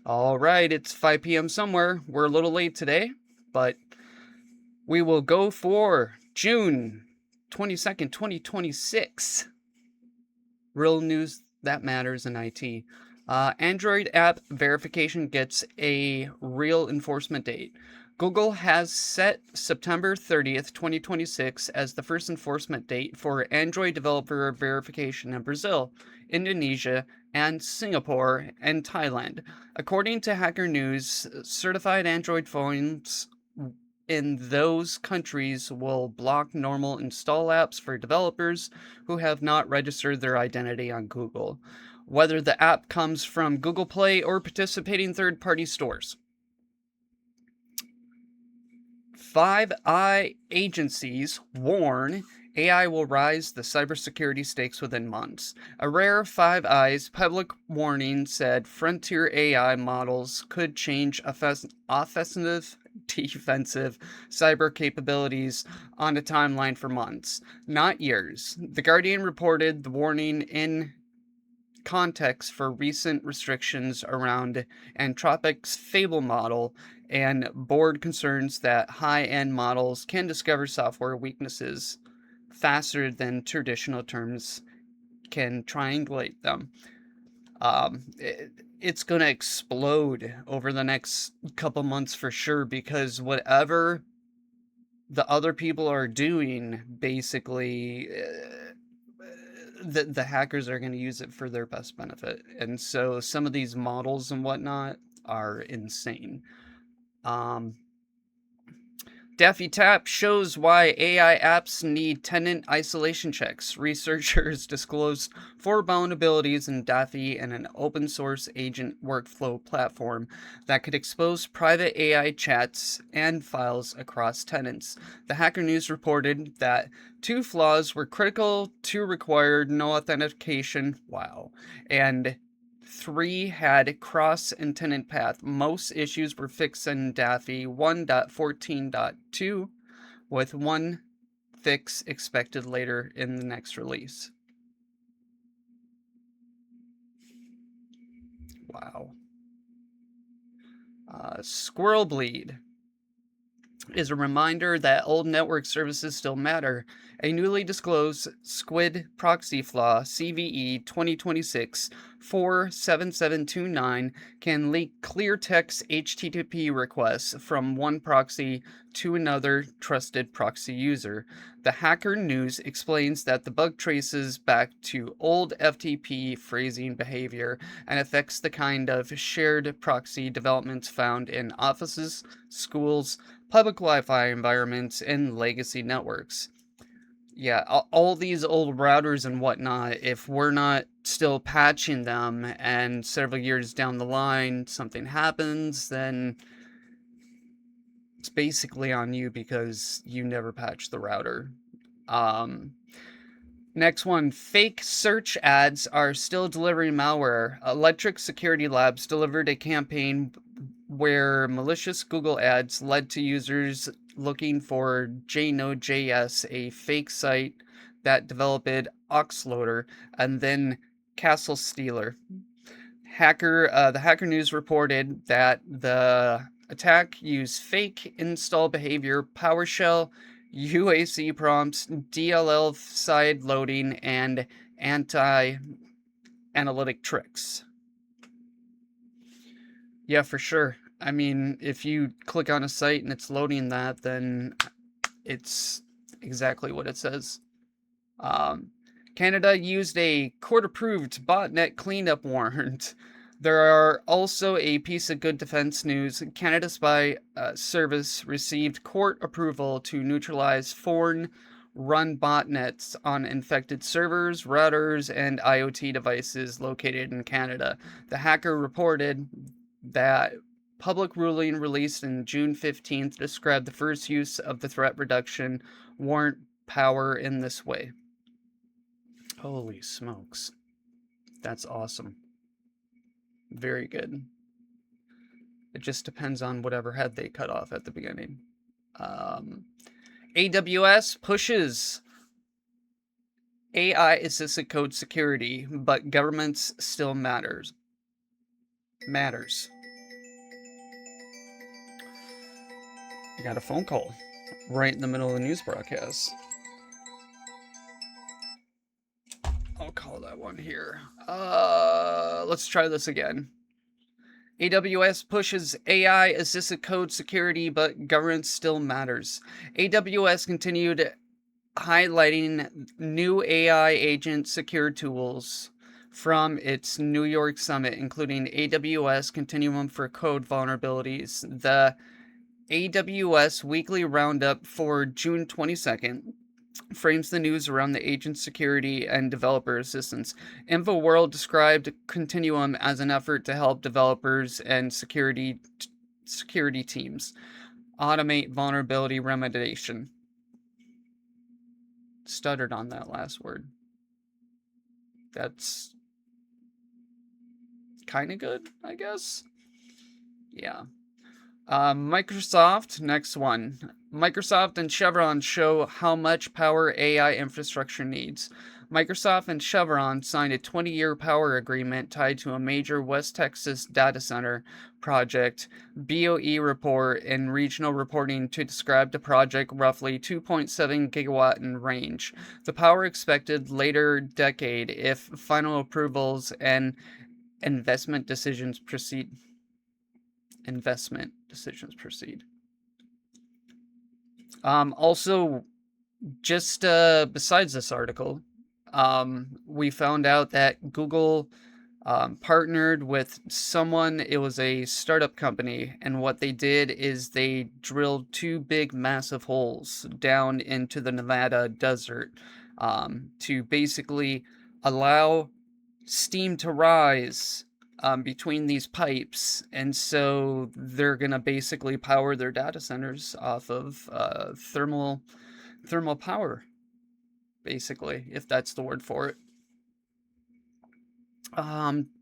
All right, it's 5 p.m. somewhere. We're a little late today, but we will go for June 22nd, 2026. Real news that matters in IT. Android app verification gets a real enforcement date. Google has set September 30th, 2026 as the first enforcement date for Android developer verification in Brazil, Indonesia, and Singapore and Thailand. According to Hacker News, certified Android phones in those countries will block normal install apps for developers who have not registered their identity on Google, whether the app comes from Google Play or participating third-party stores. Five Eye agencies warn AI will rise the cybersecurity stakes within months. A rare Five Eyes public warning said frontier AI models could change offensive, defensive cyber capabilities on a timeline for months, not years. The Guardian reported the warning in context for recent restrictions around Anthropic's Fable model and board concerns that high-end models can discover software weaknesses faster than traditional terms can triangulate them. It's going to explode over the next couple months for sure, because whatever the other people are doing, basically, the hackers are going to use it for their best benefit. And so some of these models and whatnot are insane. DifyTap shows why AI apps need tenant isolation checks. Researchers disclosed 4 vulnerabilities in Diffy and an open source agent workflow platform that could expose private AI chats and files across tenants. The Hacker News reported that 2 flaws were critical, 2 required no authentication, and 3 had cross and tenant path. Most issues were fixed in Diffy 1.14.2, with 1 fix expected later in the next release. Wow. Squirrelbleed is a reminder that old network services still matter. A newly disclosed Squid proxy flaw, CVE 2026 47729, can leak clear text HTTP requests from one proxy to another trusted proxy user. The Hacker News explains that the bug traces back to old FTP phrasing behavior and affects the kind of shared proxy developments found in offices, schools, public Wi-Fi environments, and legacy networks. Yeah, all these old routers and whatnot, if we're not still patching them and several years down the line something happens, then it's basically on you because you never patched the router. Next one, fake search ads are still delivering malware. Electric Security Labs delivered a campaign where malicious Google ads led to users looking for JNode.js, a fake site that developed OXLOADER, and then Castle Stealer. The Hacker News reported that the attack used fake install behavior, PowerShell, UAC prompts, DLL side loading, and anti-analytic tricks. Yeah, for sure. I mean, if you click on a site and it's loading that, then it's exactly what it says. Canada used a court-approved botnet cleanup warrant. There are also a piece of good defense news. Canada Spy Service received court approval to neutralize foreign-run botnets on infected servers, routers, and IoT devices located in Canada. The hacker reported that public ruling released in June 15th described the first use of the threat reduction warrant power in this way. Holy smokes. That's awesome. Very good. It just depends on whatever head they cut off at the beginning. AWS pushes AI assisted code security, but governments still matters. I got a phone call right in the middle of the news broadcast. I'll call that one here. Let's try this again. AWS pushes AI assisted code security, but governance still matters. AWS continued highlighting new AI agent secure tools from its New York summit, including AWS Continuum for Code vulnerabilities. The AWS Weekly Roundup for June 22nd frames the news around the agent security and developer assistance. InfoWorld described Continuum as an effort to help developers and security teams automate vulnerability remediation. Stuttered on that last word. That's kind of good, I guess. Yeah. Microsoft, next one. Microsoft and Chevron show how much power AI infrastructure needs. Microsoft and Chevron signed a 20-year power agreement tied to a major West Texas data center project. BOE report in regional reporting to describe the project roughly 2.7 gigawatt in range. The power expected later decade if final approvals and investment decisions proceed. Also, just besides this article, we found out that Google partnered with someone. It was a startup company, and what they did is they drilled 2 big, massive holes down into the Nevada desert to basically allow steam to rise between these pipes, and so they're gonna basically power their data centers off of thermal power, basically, if that's the word for it.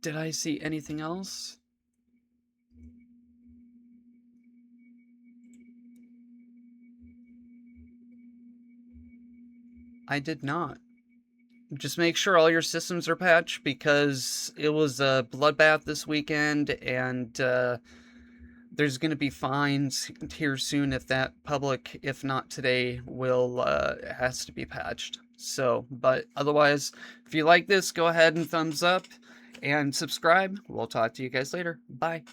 Did I see anything else? I did not. Just make sure all your systems are patched, because it was a bloodbath this weekend, and there's going to be fines here soon if that public, if not today, will has to be patched. So, but otherwise, if you like this, go ahead and thumbs up and subscribe. We'll talk to you guys later. Bye.